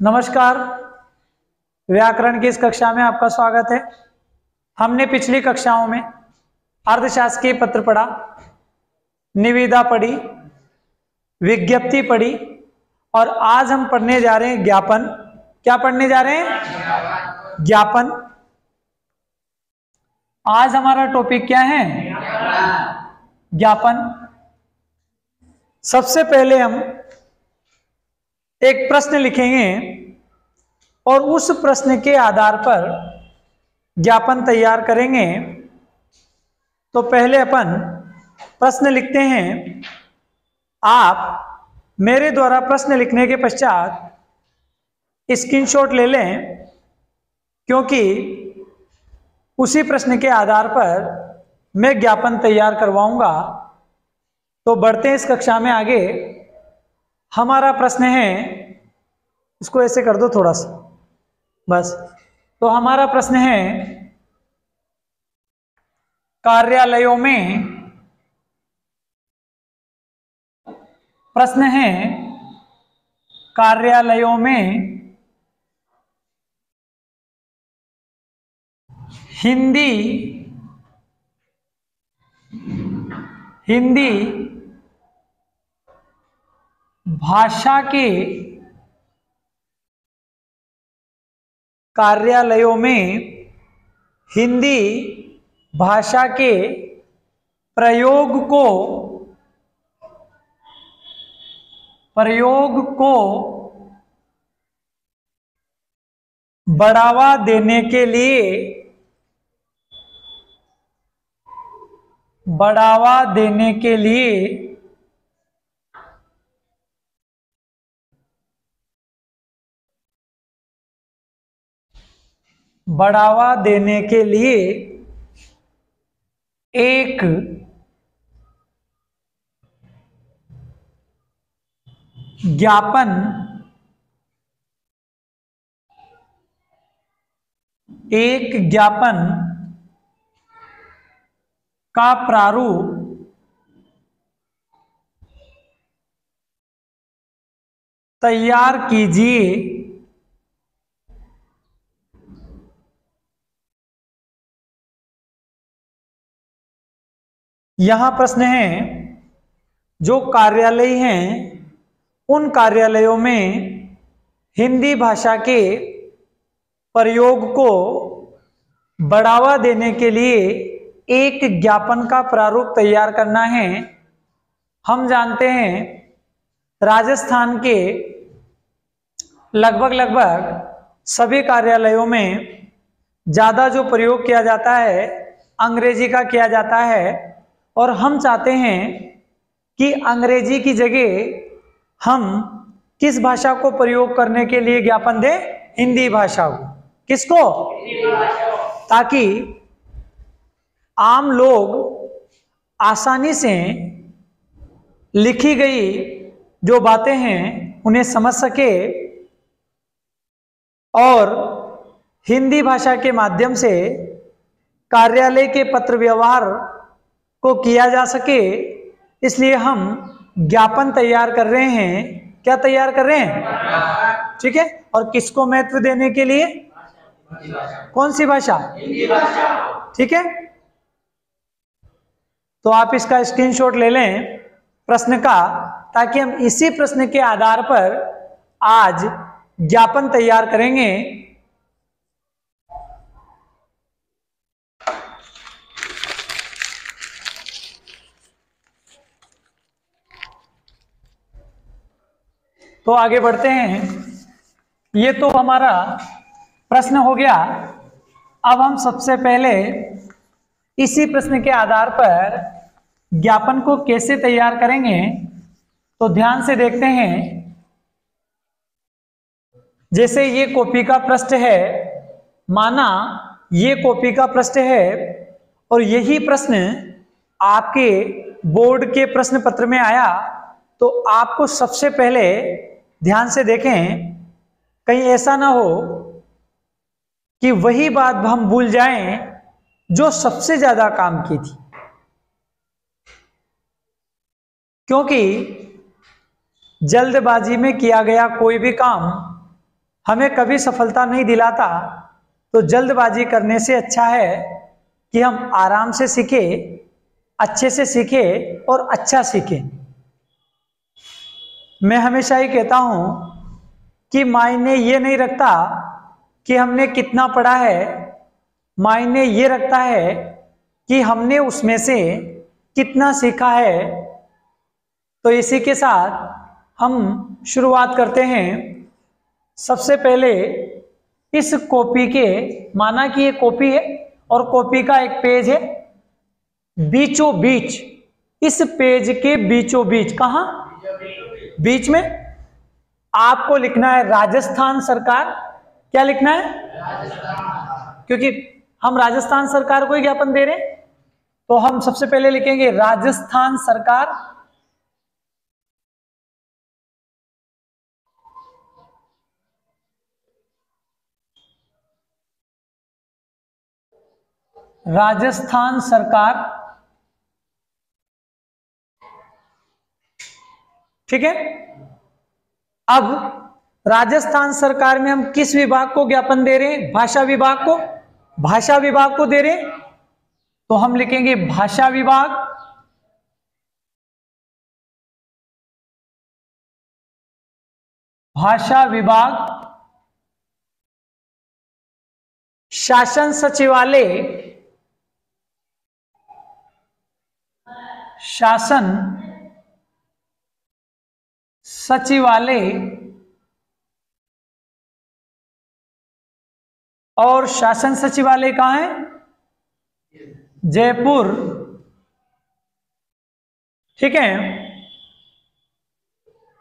नमस्कार। व्याकरण की इस कक्षा में आपका स्वागत है। हमने पिछली कक्षाओं में अर्थशास्त्रीय पत्र पढ़ा, निविदा पढ़ी, विज्ञप्ति पढ़ी और आज हम पढ़ने जा रहे हैं ज्ञापन। क्या पढ़ने जा रहे हैं? ज्ञापन। आज हमारा टॉपिक क्या है? ज्ञापन। सबसे पहले हम एक प्रश्न लिखेंगे और उस प्रश्न के आधार पर ज्ञापन तैयार करेंगे। तो पहले अपन प्रश्न लिखते हैं। आप मेरे द्वारा प्रश्न लिखने के पश्चात स्क्रीनशॉट ले लें, क्योंकि उसी प्रश्न के आधार पर मैं ज्ञापन तैयार करवाऊंगा। तो बढ़ते हैं इस कक्षा में आगे। हमारा प्रश्न है, इसको ऐसे कर दो थोड़ा सा बस। तो हमारा प्रश्न है, कार्यालयों में, प्रश्न है कार्यालयों में हिंदी भाषा के कार्यालयों में हिंदी भाषा के प्रयोग को बढ़ावा देने के लिए एक ज्ञापन का प्रारूप तैयार कीजिए। यहां प्रश्न है, जो कार्यालय हैं उन कार्यालयों में हिंदी भाषा के प्रयोग को बढ़ावा देने के लिए एक ज्ञापन का प्रारूप तैयार करना है। हम जानते हैं राजस्थान के लगभग सभी कार्यालयों में ज़्यादा जो प्रयोग किया जाता है अंग्रेजी का किया जाता है, और हम चाहते हैं कि अंग्रेजी की जगह हम किस भाषा को प्रयोग करने के लिए ज्ञापन दें? हिंदी भाषा को। किसको? ताकि आम लोग आसानी से लिखी गई जो बातें हैं उन्हें समझ सके और हिंदी भाषा के माध्यम से कार्यालय के पत्र व्यवहार को किया जा सके। इसलिए हम ज्ञापन तैयार कर रहे हैं। क्या तैयार कर रहे हैं? ठीक है। और किसको महत्व देने के लिए? कौन सी भाषा? हिंदी भाषा। ठीक है। तो आप इसका स्क्रीनशॉट ले लें प्रश्न का, ताकि हम इसी प्रश्न के आधार पर आज ज्ञापन तैयार करेंगे। तो आगे बढ़ते हैं। ये तो हमारा प्रश्न हो गया। अब हम सबसे पहले इसी प्रश्न के आधार पर ज्ञापन को कैसे तैयार करेंगे, तो ध्यान से देखते हैं। जैसे ये कॉपी का पृष्ठ है, माना ये कॉपी का पृष्ठ है और यही प्रश्न आपके बोर्ड के प्रश्न पत्र में आया, तो आपको सबसे पहले ध्यान से देखें, कहीं ऐसा ना हो कि वही बात हम भूल जाएं जो सबसे ज्यादा काम की थी। क्योंकि जल्दबाजी में किया गया कोई भी काम हमें कभी सफलता नहीं दिलाता, तो जल्दबाजी करने से अच्छा है कि हम आराम से सीखें, अच्छे से सीखें और अच्छा सीखें। मैं हमेशा ही कहता हूं कि मायने ये नहीं रखता कि हमने कितना पढ़ा है, मायने ये रखता है कि हमने उसमें से कितना सीखा है। तो इसी के साथ हम शुरुआत करते हैं। सबसे पहले इस कॉपी के, माना कि ये कॉपी है और कॉपी का एक पेज है, बीचों बीच, इस पेज के बीचों बीच, कहां? बीच में आपको लिखना है राजस्थान सरकार। क्या लिखना है? क्योंकि हम राजस्थान सरकार को ही ज्ञापन दे रहे हैं, तो हम सबसे पहले लिखेंगे राजस्थान सरकार। राजस्थान सरकार, ठीक है। अब राजस्थान सरकार में हम किस विभाग को ज्ञापन दे रहे हैं? भाषा विभाग को। भाषा विभाग को दे रहे हैं, तो हम लिखेंगे भाषा विभाग। भाषा विभाग, शासन सचिवालय, शासन सचिवालय और शासन सचिवालय कहां है? जयपुर, ठीक है।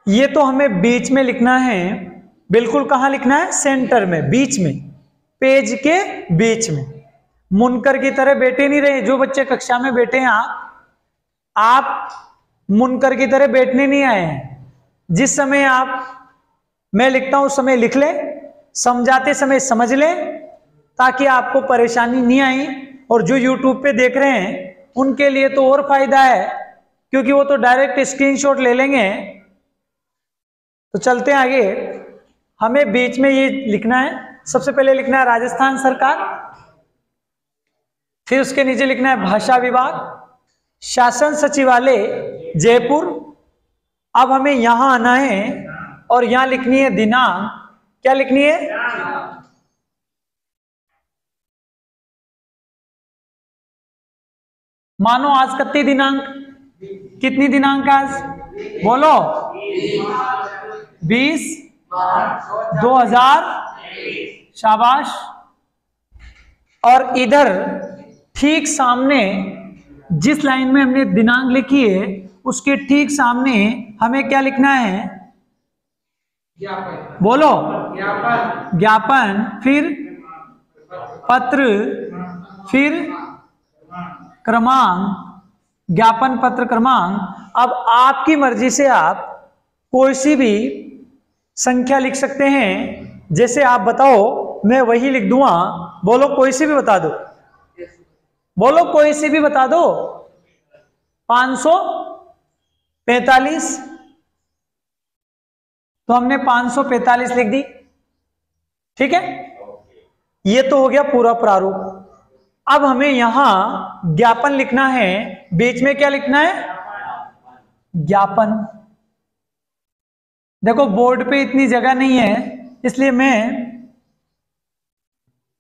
ये तो हमें बीच में लिखना है, बिल्कुल कहां लिखना है? सेंटर में, बीच में, पेज के बीच में। मुनकर की तरह बैठे नहीं रहे। जो बच्चे कक्षा में बैठे हैं, आप मुनकर की तरह बैठने नहीं आए हैं। जिस समय मैं लिखता हूं उस समय लिख ले, समझाते समय समझ ले, ताकि आपको परेशानी नहीं आई। और जो YouTube पे देख रहे हैं उनके लिए तो और फायदा है, क्योंकि वो तो डायरेक्ट स्क्रीनशॉट ले लेंगे। तो चलते हैं आगे। हमें बीच में ये लिखना है। सबसे पहले लिखना है राजस्थान सरकार, फिर उसके नीचे लिखना है भाषा विभाग, शासन सचिवालय जयपुर। अब हमें यहां आना है और यहां लिखनी है दिनांक। क्या लिखनी है? मानो आज कितनी दिनांक? कितनी दिनांक आज? बोलो। 20/2000। शाबाश। और इधर ठीक सामने जिस लाइन में हमने दिनांक लिखी है, उसके ठीक सामने हमें क्या लिखना है? ज्ञापन। बोलो। ज्ञापन। ज्ञापन, फिर पत्र, फिर क्रमांक, ज्ञापन पत्र क्रमांक। अब आपकी मर्जी से आप कोई सी भी संख्या लिख सकते हैं। जैसे आप बताओ, मैं वही लिख दूंगा। बोलो, कोई सी भी बता दो। बोलो, कोई सी भी बता दो। 545। तो हमने 545 लिख दी, ठीक है। ये तो हो गया पूरा प्रारूप। अब हमें यहां ज्ञापन लिखना है। बीच में क्या लिखना है? ज्ञापन। देखो, बोर्ड पे इतनी जगह नहीं है, इसलिए मैं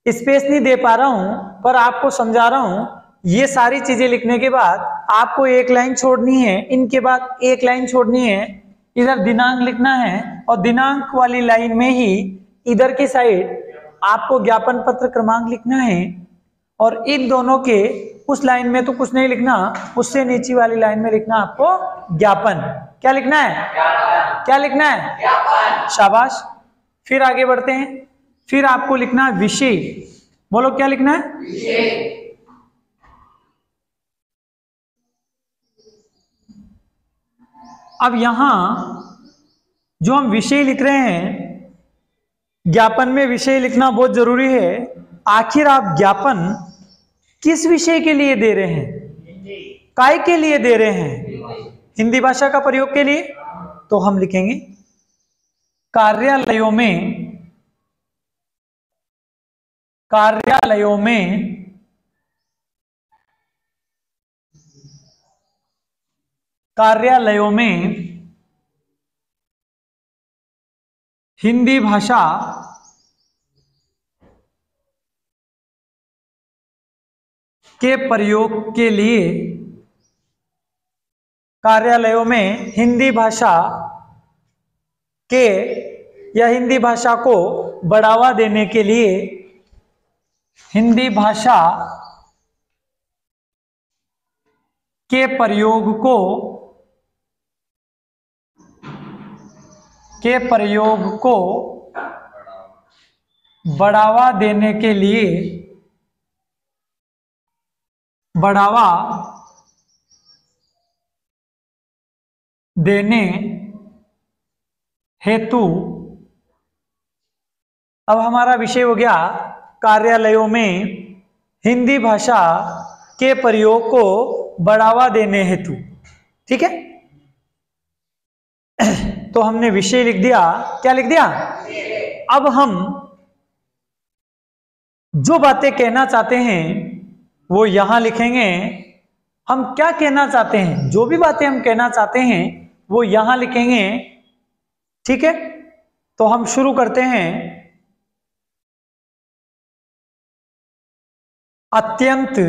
स्पेस नहीं दे पा रहा हूं, पर आपको समझा रहा हूं। ये सारी चीजें लिखने के बाद आपको एक लाइन छोड़नी है, इनके बाद एक लाइन छोड़नी है, इधर दिनांक लिखना है, और दिनांक वाली लाइन में ही इधर की साइड आपको ज्ञापन पत्र क्रमांक लिखना है। और इन दोनों के उस लाइन में तो कुछ नहीं लिखना, उससे नीचे वाली लाइन में लिखना आपको ज्ञापन। क्या लिखना है? क्या लिखना है? ज्ञापन। शाबाश। फिर आगे बढ़ते हैं। फिर आपको लिखना है विषय। बोलो, क्या लिखना है? विषय। अब यहां जो हम विषय लिख रहे हैं, ज्ञापन में विषय लिखना बहुत जरूरी है। आखिर आप ज्ञापन किस विषय के लिए दे रहे हैं? काय के लिए दे रहे हैं? हिंदी भाषा का प्रयोग के लिए। तो हम लिखेंगे कार्यालयों में कार्यालयों में हिंदी भाषा के प्रयोग के लिए, कार्यालयों में हिंदी भाषा के या हिंदी भाषा को बढ़ावा देने के लिए हिंदी भाषा के प्रयोग को बढ़ावा देने के लिए हेतु, अब हमारा विषय हो गया कार्यालयों में हिंदी भाषा के प्रयोग को बढ़ावा देने हेतु। ठीक है, तो हमने विषय लिख दिया। क्या लिख दिया? अब हम जो बातें कहना चाहते हैं वो यहां लिखेंगे। हम क्या कहना चाहते हैं, जो भी बातें हम कहना चाहते हैं वो यहां लिखेंगे। ठीक है, तो हम शुरू करते हैं। अत्यंत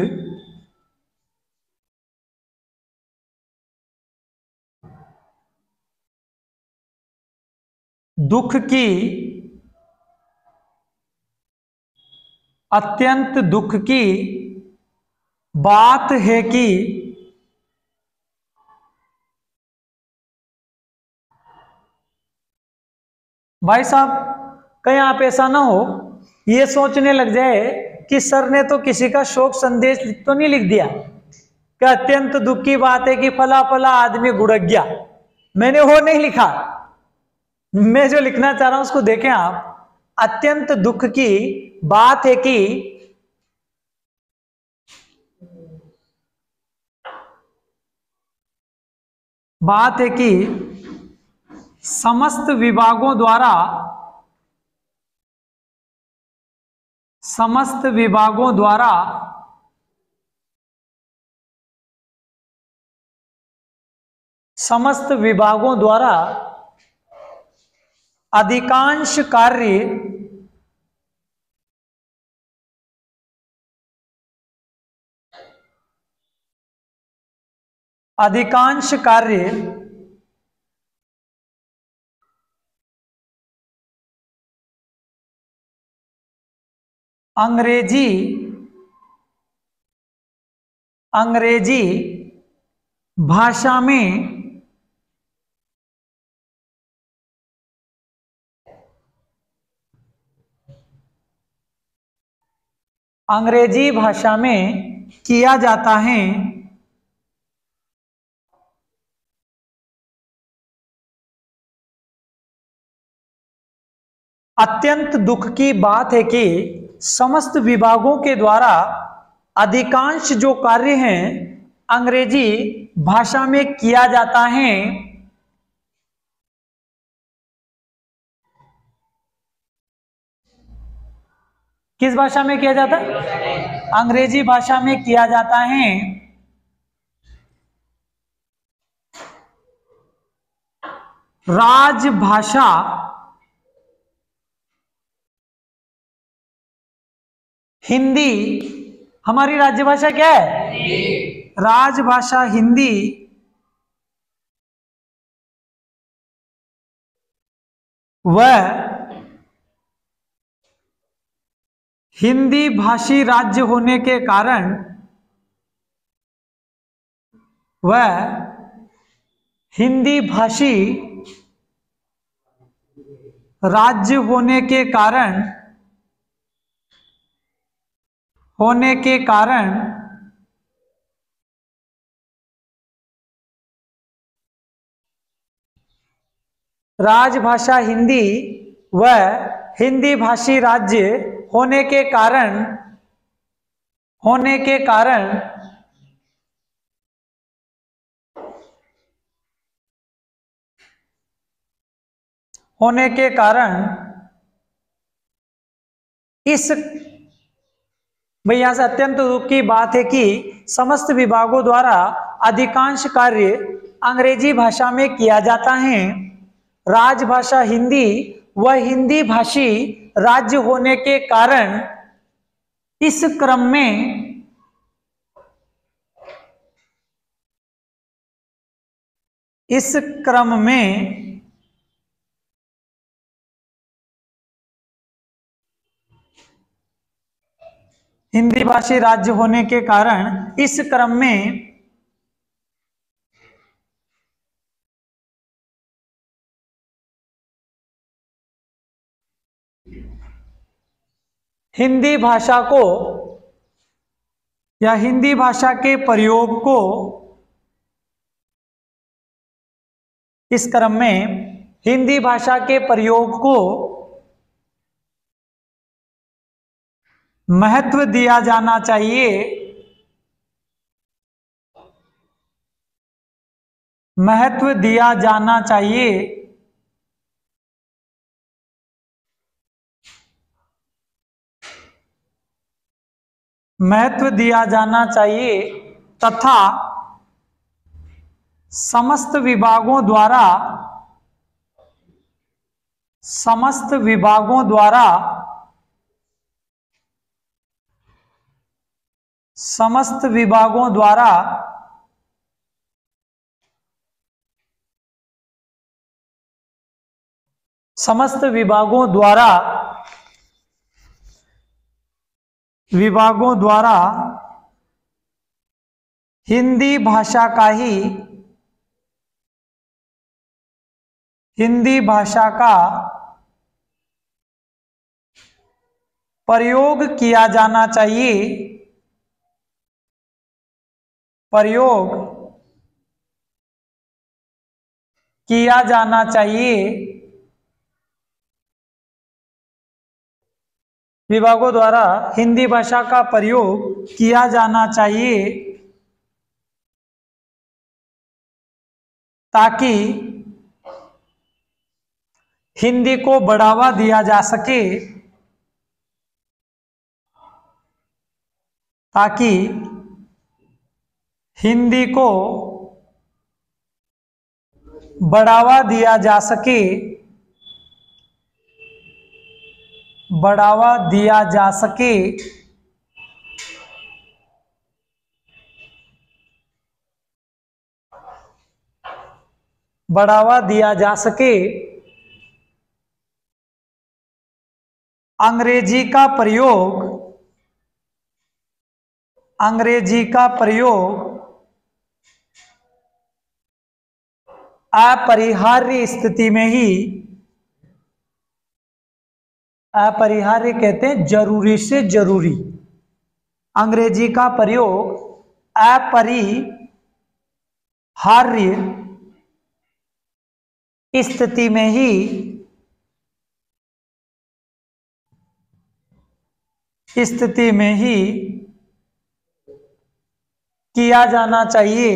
दुख की बात है कि भाई साहब कहीं आप ऐसा ना हो ये सोचने लग जाए कि सर ने तो किसी का शोक संदेश तो नहीं लिख दिया, क्या अत्यंत दुख की बात है कि फला फला आदमी गुड़क गया। मैंने वो नहीं लिखा, मैं जो लिखना चाह रहा हूं उसको देखें आप। अत्यंत दुख की बात है कि समस्त विभागों द्वारा अधिकांश कार्य अंग्रेजी भाषा में किया जाता है। अत्यंत दुख की बात है कि समस्त विभागों के द्वारा अधिकांश जो कार्य हैं अंग्रेजी भाषा में किया जाता है। किस भाषा में किया जाता है? अंग्रेजी भाषा में किया जाता है। राजभाषा हिंदी, हमारी राज्यभाषा क्या है? राजभाषा हिंदी वह हिंदी भाषी राज्य होने के कारण हिंदी भाषी राज्य होने के कारण राजभाषा हिंदी व हिंदी भाषी राज्य होने के कारण इस भाई यहां से अत्यंत दुख की बात है कि समस्त विभागों द्वारा अधिकांश कार्य अंग्रेजी भाषा में किया जाता है। राजभाषा हिंदी व हिंदी भाषी राज्य होने के कारण इस क्रम में हिंदी भाषी राज्य होने के कारण इस क्रम में हिंदी भाषा को या हिंदी भाषा के प्रयोग को, इस क्रम में हिंदी भाषा के प्रयोग को महत्व दिया जाना चाहिए, महत्व दिया जाना चाहिए महत्व दिया जाना चाहिए तथा समस्त विभागों द्वारा हिंदी भाषा का प्रयोग किया जाना चाहिए, प्रयोग किया जाना चाहिए। विभागों द्वारा हिंदी भाषा का प्रयोग किया जाना चाहिए ताकि हिंदी को बढ़ावा दिया जा सके, ताकि हिंदी को बढ़ावा दिया जा सके, बढ़ावा दिया जा सके। बढ़ावा दिया जा सके। अंग्रेजी का प्रयोग अपरिहार्य स्थिति में ही, अपरिहार्य कहते हैं जरूरी से जरूरी, अंग्रेजी का प्रयोग अपरिहार्य स्थिति में ही किया जाना चाहिए,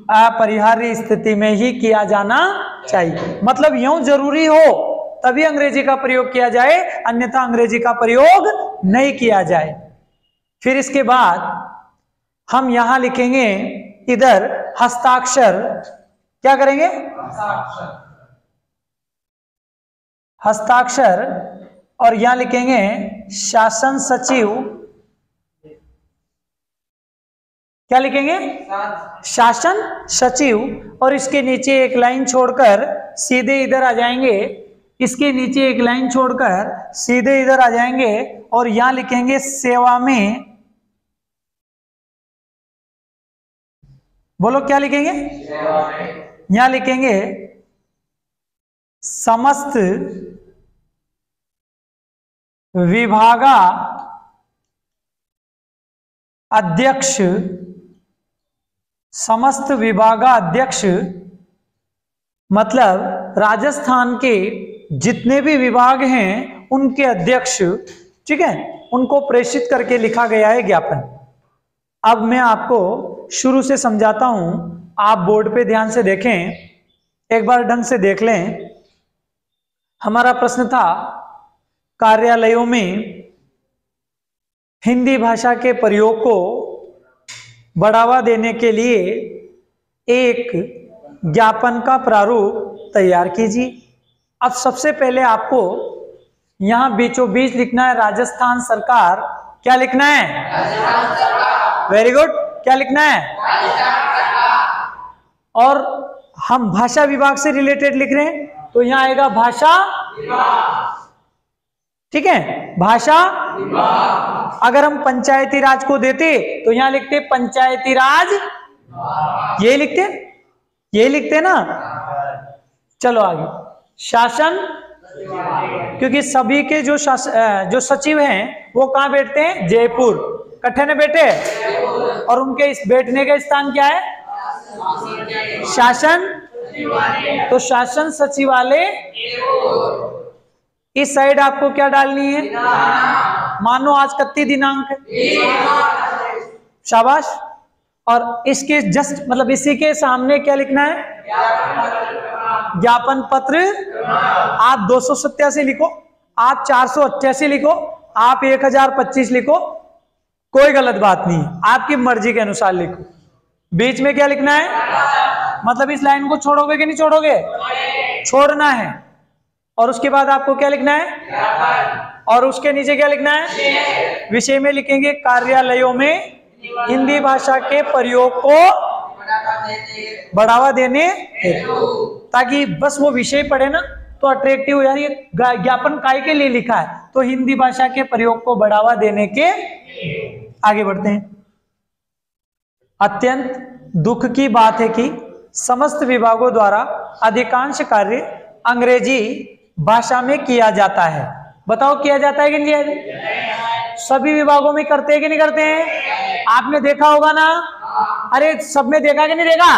अपरिहार्य स्थिति में ही किया जाना चाहिए। मतलब यूं जरूरी हो तभी अंग्रेजी का प्रयोग किया जाए, अन्यथा अंग्रेजी का प्रयोग नहीं किया जाए। फिर इसके बाद हम यहां लिखेंगे इधर हस्ताक्षर, क्या करेंगे? हस्ताक्षर, और यहां लिखेंगे शासन सचिव, क्या लिखेंगे? शासन सचिव। और इसके नीचे एक लाइन छोड़कर सीधे इधर आ जाएंगे, इसके नीचे एक लाइन छोड़कर सीधे इधर आ जाएंगे और यहां लिखेंगे सेवा में, बोलो क्या लिखेंगे? यहां लिखेंगे समस्त विभागा अध्यक्ष, समस्त विभागाध्यक्ष मतलब राजस्थान के जितने भी विभाग हैं उनके अध्यक्ष, ठीक है, उनको प्रेषित करके लिखा गया है ज्ञापन। अब मैं आपको शुरू से समझाता हूं, आप बोर्ड पे ध्यान से देखें। एक बार ढंग से देख लें। हमारा प्रश्न था कार्यालयों में हिंदी भाषा के प्रयोग को बढ़ावा देने के लिए एक ज्ञापन का प्रारूप तैयार कीजिए। अब सबसे पहले आपको यहां बीचों बीच लिखना है राजस्थान सरकार। क्या लिखना है? Very good. क्या लिखना है? और हम भाषा विभाग से रिलेटेड लिख रहे हैं तो यहां आएगा भाषा विभाग। ठीक है, भाषा विभाग। अगर हम पंचायती राज को देते तो यहां लिखते पंचायती राज, ये लिखते ना। चलो आगे, शासन, क्योंकि सभी के जो सचिव हैं वो कहां बैठते हैं? जयपुर। इकट्ठे ने बैठे, और उनके इस बैठने का स्थान क्या है? शासन। तो शासन सचिवालय। इस साइड आपको क्या डालनी है? मानो आज 31 दिनांक है। शाबाश। और इसके जस्ट मतलब इसी के सामने क्या लिखना है? ज्ञापन पत्र। आप 287 लिखो, आप 488 लिखो, आप 1025 लिखो, कोई गलत बात नहीं है, आपकी मर्जी के अनुसार लिखो। बीच में क्या लिखना है? मतलब इस लाइन को छोड़ोगे कि नहीं छोड़ोगे? छोड़ना है। और उसके बाद आपको क्या लिखना है? और उसके नीचे क्या लिखना है? विषय में लिखेंगे कार्यालयों में हिंदी भाषा के प्रयोग को बढ़ावा देने, ताकि बस वो विषय पढ़े ना तो अट्रैक्टिव हो। यार ये ज्ञापन काय के लिए लिखा है? तो हिंदी भाषा के प्रयोग को बढ़ावा देने के। आगे बढ़ते हैं। अत्यंत दुख की बात है कि समस्त विभागों द्वारा अधिकांश कार्य अंग्रेजी भाषा में किया जाता है। बताओ किया जाता है कि नहीं? सभी विभागों में करते हैं कि नहीं करते हैं? आपने देखा होगा ना। अरे सब में देखा कि नहीं देखा?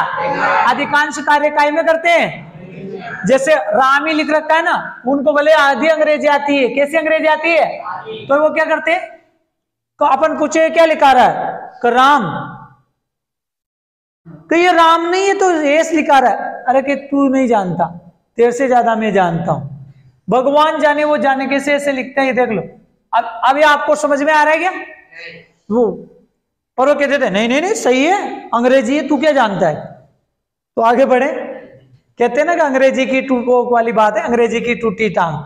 अधिकांश कार्य काय में करते हैं। जैसे राम ही लिख रखा है ना, उनको भले आधी अंग्रेजी आती है। कैसी अंग्रेजी आती है? तो वो क्या करते हैं? तो अपन पूछे क्या लिखा रहा है? राम। तो ये राम नहीं है तो एस लिखा रहा है। अरे कि तू नहीं जानता, तेरे से ज्यादा मैं जानता हूं। भगवान जाने वो जाने कैसे ऐसे लिखते हैं, ये देख लो। अब ये आपको समझ में आ रहा है क्या? वो पर वो कहते थे नहीं नहीं नहीं सही है, अंग्रेजी है, तू क्या जानता है। तो आगे बढ़े। कहते हैं ना कि अंग्रेजी की टूक वाली बात है, अंग्रेजी की टूटी टांग।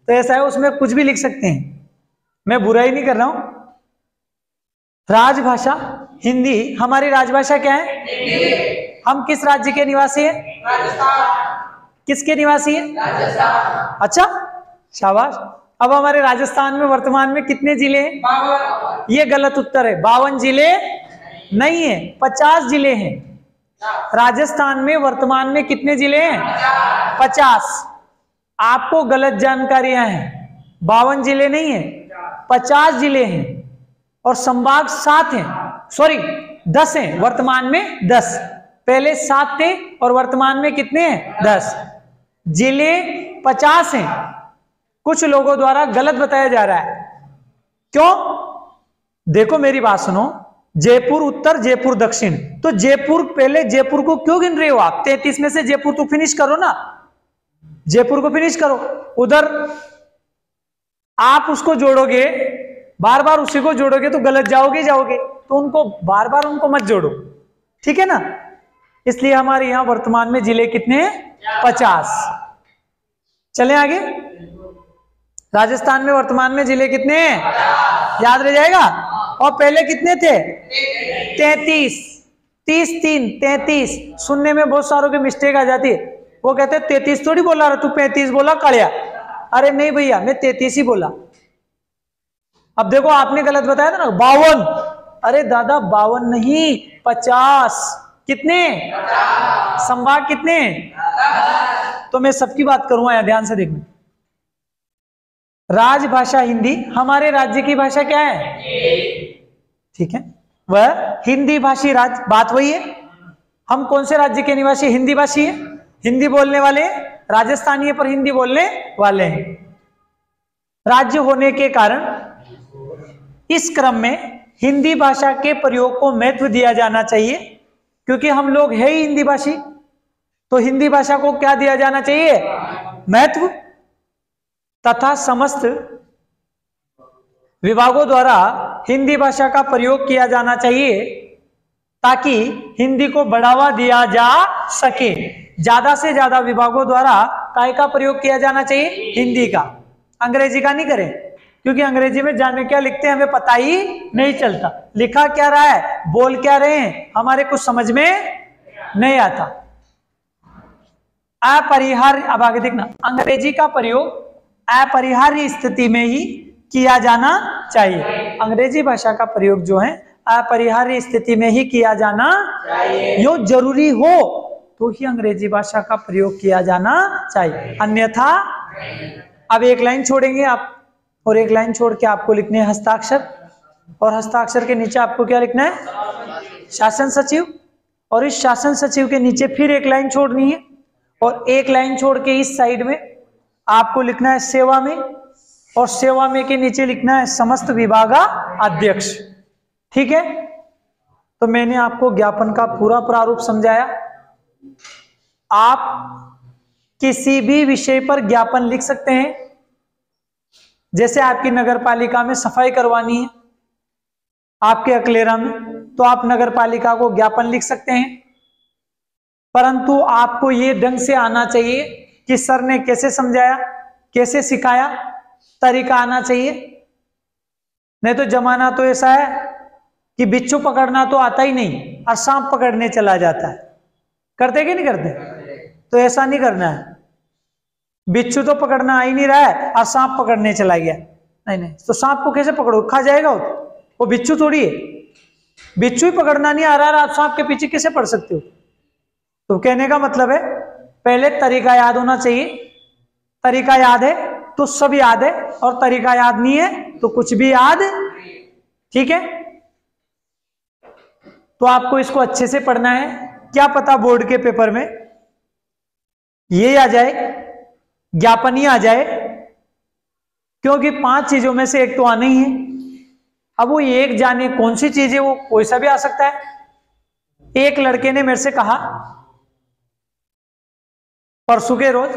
तो ऐसा है, उसमें कुछ भी लिख सकते हैं, मैं बुराई नहीं कर रहा हूं। राजभाषा हिंदी, हमारी राजभाषा क्या है? हिंदी। हम किस राज्य के निवासी हैं? राजस्थान। किसके निवासी हैं? राजस्थान। अच्छा, शाबाश। अब हमारे राजस्थान में वर्तमान में कितने जिले हैं? 52। ये गलत उत्तर है। 52 जिले नहीं है, 50 जिले हैं। राजस्थान में वर्तमान में कितने जिले हैं? 50। आपको गलत जानकारियां हैं। 52 जिले नहीं है, 50 जिले हैं। और संभाग 7 हैं, सॉरी 10 हैं। वर्तमान में 10, पहले 7 थे और वर्तमान में कितने हैं? 10। जिले 50 हैं। कुछ लोगों द्वारा गलत बताया जा रहा है। क्यों? देखो मेरी बात सुनो। जयपुर उत्तर, जयपुर दक्षिण। तो जयपुर, पहले जयपुर को क्यों गिन रहे हो आप? 33 में से जयपुर तो फिनिश करो ना, जयपुर को फिनिश करो। उधर आप उसको जोड़ोगे, बार बार उसी को जोड़ोगे तो गलत जाओगे। तो उनको बार बार उनको मत जोड़ो, ठीक है ना। इसलिए हमारे यहां वर्तमान में जिले कितने हैं? 50। चलें आगे। राजस्थान में वर्तमान में जिले कितने हैं? याद रह जाएगा। और पहले कितने थे? 33। 30 3 33। सुनने में बहुत सारों की मिस्टेक आ जाती है। वो कहते हैं 33 थोड़ी बोला रहा तू, 35 बोला कालिया। अरे नहीं भैया, मैं 33 ही बोला। अब देखो आपने गलत बताया था ना, 52। अरे दादा 52 नहीं, 50। कितने? 50। संभाग कितने? 10। तो मैं सबकी बात करूंगा, यहां ध्यान से देखना। राजभाषा हिंदी, हमारे राज्य की भाषा क्या है? ठीक है, वह हिंदी भाषी राज्य, बात वही है। हम कौन से राज्य के निवासी? हिंदी भाषी है, हिंदी बोलने वाले। राजस्थानी है पर हिंदी बोलने वाले हैं। राज्य होने के कारण इस क्रम में हिंदी भाषा के प्रयोग को महत्व दिया जाना चाहिए, क्योंकि हम लोग है ही हिंदी भाषी। तो हिंदी भाषा को क्या दिया जाना चाहिए? महत्व। तथा समस्त विभागों द्वारा हिंदी भाषा का प्रयोग किया जाना चाहिए ताकि हिंदी को बढ़ावा दिया जा सके। ज्यादा से ज्यादा विभागों द्वारा काय का प्रयोग किया जाना चाहिए? हिंदी का, अंग्रेजी का नहीं करें, क्योंकि अंग्रेजी में जाने क्या लिखते हैं हमें पता ही नहीं चलता, लिखा क्या रहा है, बोल क्या रहे हैं, हमारे कुछ समझ में नहीं आता। अपरिहार्य, अब आगे देखना, अंग्रेजी का प्रयोग अपरिहार्य स्थिति में ही किया जाना चाहिए। अंग्रेजी भाषा का प्रयोग जो है अपरिहार्य स्थिति में ही किया जाना चाहिए। यो जरूरी हो तो ही अंग्रेजी भाषा का प्रयोग किया जाना चाहिए, अन्यथा। अब एक लाइन छोड़ेंगे आप, और एक लाइन छोड़ के आपको लिखने हैं हस्ताक्षर, और हस्ताक्षर के नीचे आपको क्या लिखना है? शासन सचिव। और इस शासन सचिव के नीचे फिर एक लाइन छोड़नी है, और एक लाइन छोड़ के इस साइड में आपको लिखना है सेवा में, और सेवा में के नीचे लिखना है समस्त विभागाध्यक्ष। ठीक है, तो मैंने आपको ज्ञापन का पूरा प्रारूप समझाया। आप किसी भी विषय पर ज्ञापन लिख सकते हैं। जैसे आपकी नगर पालिका में सफाई करवानी है, आपके अकलेरा में, तो आप नगर पालिका को ज्ञापन लिख सकते हैं, परंतु आपको ये ढंग से आना चाहिए कि सर ने कैसे समझाया, कैसे सिखाया, तरीका आना चाहिए। नहीं तो जमाना तो ऐसा है कि बिच्छू पकड़ना तो आता ही नहीं और सांप पकड़ने चला जाता है। करते कि नहीं करते? तो ऐसा नहीं करना है। बिच्छू तो पकड़ना आ ही नहीं रहा है और सांप पकड़ने चला गया, नहीं नहीं, तो सांप को कैसे पकड़ो, खा जाएगा वो बिच्छू थोड़ी है। बिच्छू ही पकड़ना नहीं आ रहा है, आप सांप के पीछे कैसे पड़ सकते हो? तो कहने का मतलब है पहले तरीका याद होना चाहिए। तरीका याद है तो सब याद है, और तरीका याद नहीं है तो कुछ भी याद। ठीक है, तो आपको इसको अच्छे से पढ़ना है। क्या पता बोर्ड के पेपर में ये आ जाए, ज्ञापन ही आ जाए, क्योंकि 5 चीजों में से एक तो आना ही है। अब वो एक जाने कौन सी चीज है, वो कोई सा भी आ सकता है। एक लड़के ने मेरे से कहा परसों के रोज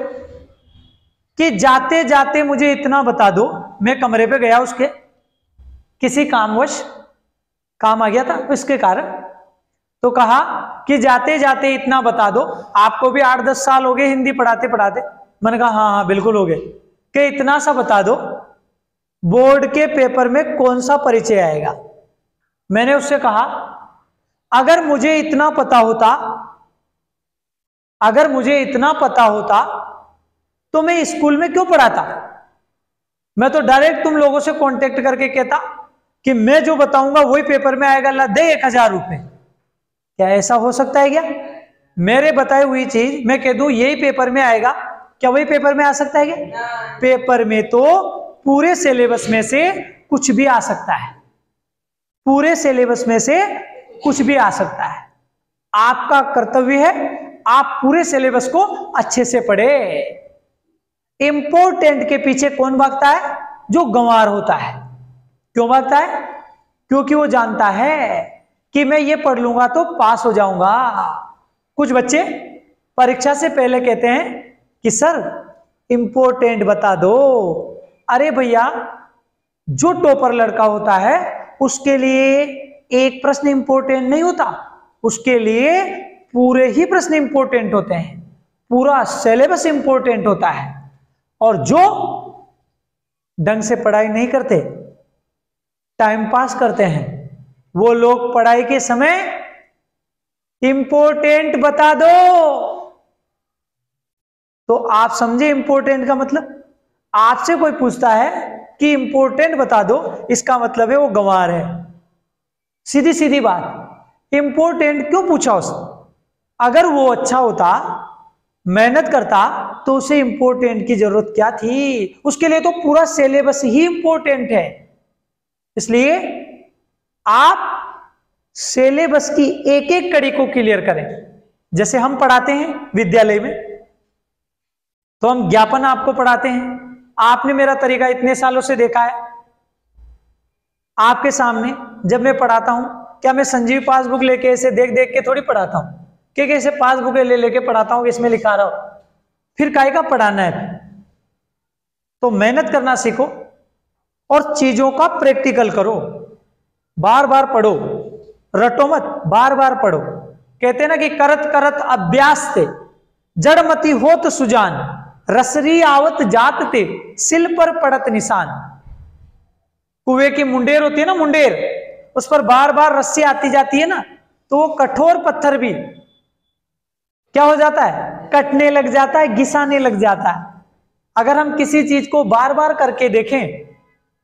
कि जाते जाते मुझे इतना बता दो। मैं कमरे पे गया, उसके किसी कामवश काम आ गया था इसके कारण, तो कहा कि जाते जाते इतना बता दो। आपको भी 8-10 साल हो गए हिंदी पढ़ाते पढ़ाते। मैंने कहा हाँ हाँ बिल्कुल हो गए। कि इतना सा बता दो, बोर्ड के पेपर में कौन सा परिचय आएगा। मैंने उससे कहा अगर मुझे इतना पता होता, अगर मुझे इतना पता होता तो मैं स्कूल में क्यों पढ़ाता। मैं तो डायरेक्ट तुम लोगों से कांटेक्ट करके कहता कि मैं जो बताऊंगा वही पेपर में आएगा, ला दे 1000 रुपए। क्या ऐसा हो सकता है क्या? मेरे बताई हुई चीज मैं कह दूं यही पेपर में आएगा, क्या वही पेपर में आ सकता है क्या? पेपर में तो पूरे सिलेबस में से कुछ भी आ सकता है, पूरे सिलेबस में से कुछ भी आ सकता है। आपका कर्तव्य है आप पूरे सिलेबस को अच्छे से पढ़े। इंपोर्टेंट के पीछे कौन भागता है? जो गंवार होता है। क्यों भागता है? क्योंकि वो जानता है कि मैं ये पढ़ लूंगा तो पास हो जाऊंगा। कुछ बच्चे परीक्षा से पहले कहते हैं कि सर इंपोर्टेंट बता दो। अरे भैया, जो टॉपर लड़का होता है उसके लिए एक प्रश्न इंपोर्टेंट नहीं होता, उसके लिए पूरे ही प्रश्न इंपोर्टेंट होते हैं, पूरा सिलेबस इंपोर्टेंट होता है। और जो ढंग से पढ़ाई नहीं करते, टाइम पास करते हैं, वो लोग पढ़ाई के समय इंपोर्टेंट बता दो। तो आप समझे इंपोर्टेंट का मतलब? आपसे कोई पूछता है कि इंपोर्टेंट बता दो, इसका मतलब है वो गंवार है। सीधी सीधी बात। इंपोर्टेंट क्यों पूछा उसने? अगर वो अच्छा होता, मेहनत करता, तो उसे इंपोर्टेंट की जरूरत क्या थी? उसके लिए तो पूरा सिलेबस ही इंपोर्टेंट है। इसलिए आप सिलेबस की एक एक कड़ी को क्लियर करें। जैसे हम पढ़ाते हैं विद्यालय में, तो हम ज्ञापन आपको पढ़ाते हैं। आपने मेरा तरीका इतने सालों से देखा है। आपके सामने जब मैं पढ़ाता हूं, क्या मैं संजीव पासबुक लेके ऐसे देख देख के थोड़ी पढ़ाता हूं? कि कैसे पासबुक ले लेके पढ़ाता हूं कि इसमें लिखा रहा हो, फिर काहे का पढ़ाना है। तो मेहनत करना सीखो और चीजों का प्रैक्टिकल करो, बार बार पढ़ो, रटो मत, बार बार पढ़ो। कहते हैं ना कि करत करत अभ्यास थे जड़मती होत सुजान, रसरी आवत जात थे सिल पर पड़त निशान। कुएं की मुंडेर होती है ना, मुंडेर, उस पर बार बार रस्सी आती जाती है ना, तो वो कठोर पत्थर भी क्या हो जाता है, कटने लग जाता है, घिसाने लग जाता है। अगर हम किसी चीज को बार बार करके देखें,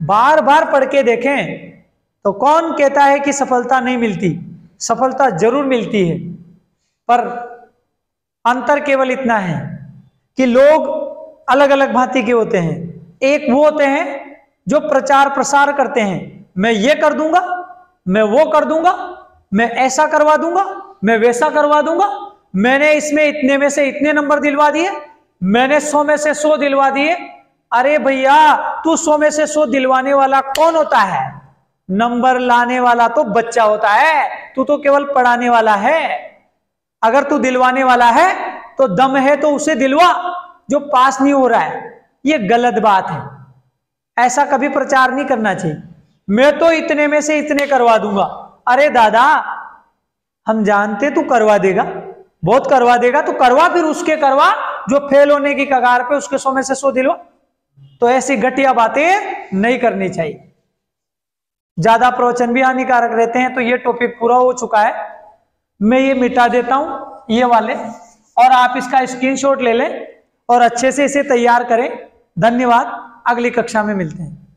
बार बार पढ़ के देखें, तो कौन कहता है कि सफलता नहीं मिलती, सफलता जरूर मिलती है। पर अंतर केवल इतना है कि लोग अलग अलग भांति के होते हैं। एक वो होते हैं जो प्रचार प्रसार करते हैं, मैं ये कर दूंगा, मैं वो कर दूंगा, मैं ऐसा करवा दूंगा, मैं वैसा करवा दूंगा, मैंने इसमें इतने में से इतने नंबर दिलवा दिए, मैंने 100 में से 100 दिलवा दिए। अरे भैया, तू 100 में से 100 दिलवाने वाला कौन होता है? नंबर लाने वाला तो बच्चा होता है, तू तो केवल पढ़ाने वाला है। अगर तू दिलवाने वाला है तो दम है तो उसे दिलवा जो पास नहीं हो रहा है। ये गलत बात है, ऐसा कभी प्रचार नहीं करना चाहिए। मैं तो इतने में से इतने करवा दूंगा। अरे दादा, हम जानते तू करवा देगा, बहुत करवा देगा, तो करवा, फिर उसके करवा जो फेल होने की कगार पे, उसके 100 में से 100 दिलवा। तो ऐसी घटिया बातें नहीं करनी चाहिए। ज्यादा प्रवचन भी हानिकारक रहते हैं। तो ये टॉपिक पूरा हो चुका है, मैं ये मिटा देता हूं ये वाले, और आप इसका स्क्रीनशॉट ले लें और अच्छे से इसे तैयार करें। धन्यवाद, अगली कक्षा में मिलते हैं।